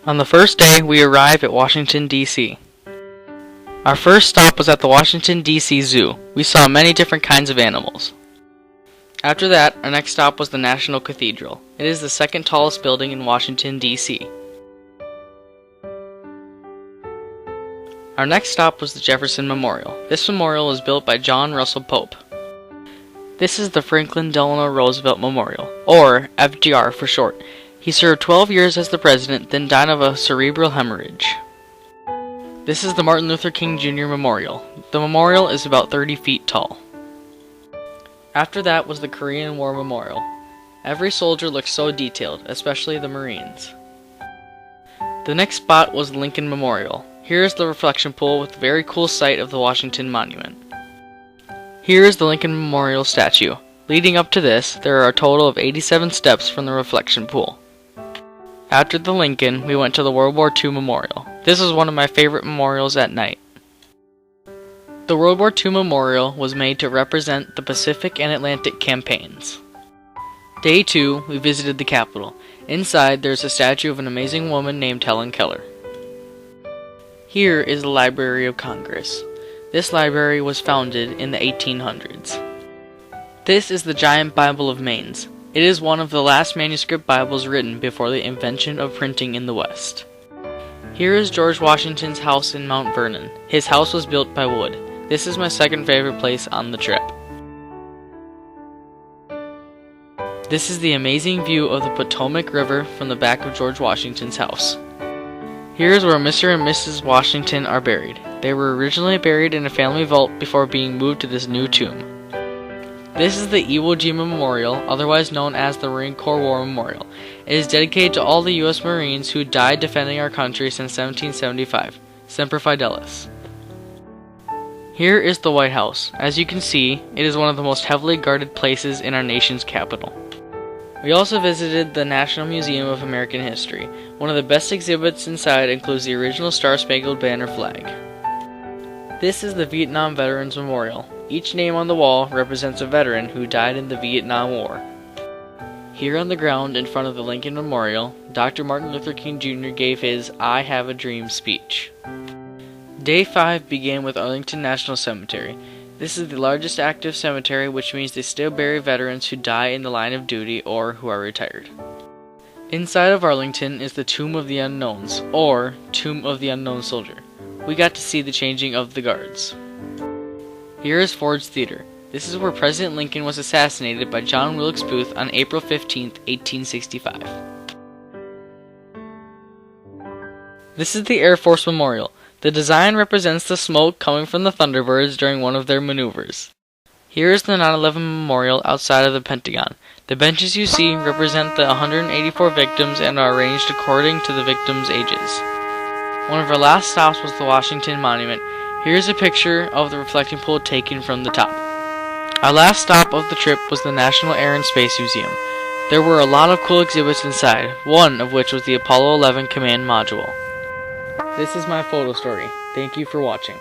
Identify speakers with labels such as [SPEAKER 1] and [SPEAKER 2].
[SPEAKER 1] On the first day, we arrive at Washington, D.C. Our first stop was at the Washington, D.C. Zoo. We saw many different kinds of animals. After that, our next stop was the National Cathedral. It is the second tallest building in Washington, D.C. Our next stop was the Jefferson Memorial. This memorial was built by John Russell Pope. This is the Franklin Delano Roosevelt Memorial, or FDR for short. He served 12 years as the president, then died of a cerebral hemorrhage. This is the Martin Luther King Jr. Memorial. The memorial is about 30 feet tall. After that was the Korean War Memorial. Every soldier looks so detailed, especially the Marines. The next spot was Lincoln Memorial. Here is the reflection pool with the very cool sight of the Washington Monument. Here is the Lincoln Memorial statue. Leading up to this, there are a total of 87 steps from the reflection pool. After the Lincoln, we went to the World War II Memorial. This was one of my favorite memorials at night. The World War II Memorial was made to represent the Pacific and Atlantic campaigns. Day 2, we visited the Capitol. Inside, there is a statue of an amazing woman named Helen Keller. Here is the Library of Congress. This library was founded in the 1800s. This is the Giant Bible of Mainz. It is one of the last manuscript Bibles written before the invention of printing in the West. Here is George Washington's house in Mount Vernon. His house was built by wood. This is my second favorite place on the trip. This is the amazing view of the Potomac River from the back of George Washington's house. Here is where Mr. and Mrs. Washington are buried. They were originally buried in a family vault before being moved to this new tomb. This is the Iwo Jima Memorial, otherwise known as the Marine Corps War Memorial. It is dedicated to all the U.S. Marines who died defending our country since 1775. Semper Fidelis. Here is the White House. As you can see, it is one of the most heavily guarded places in our nation's capital. We also visited the National Museum of American History. One of the best exhibits inside includes the original Star-Spangled Banner flag. This is the Vietnam Veterans Memorial. Each name on the wall represents a veteran who died in the Vietnam War. Here on the ground in front of the Lincoln Memorial, Dr. Martin Luther King Jr. gave his "I Have a Dream" speech. Day 5 began with Arlington National Cemetery. This is the largest active cemetery, which means they still bury veterans who die in the line of duty or who are retired. Inside of Arlington is the Tomb of the Unknowns, or Tomb of the Unknown Soldier. We got to see the changing of the guards. Here is Ford's Theater. This is where President Lincoln was assassinated by John Wilkes Booth on April 15, 1865. This is the Air Force Memorial. The design represents the smoke coming from the Thunderbirds during one of their maneuvers. Here is the 9/11 Memorial outside of the Pentagon. The benches you see represent the 184 victims and are arranged according to the victims' ages. One of our last stops was the Washington Monument. Here's a picture of the reflecting pool taken from the top. Our last stop of the trip was the National Air and Space Museum. There were a lot of cool exhibits inside, one of which was the Apollo 11 command module. This is my photo story. Thank you for watching.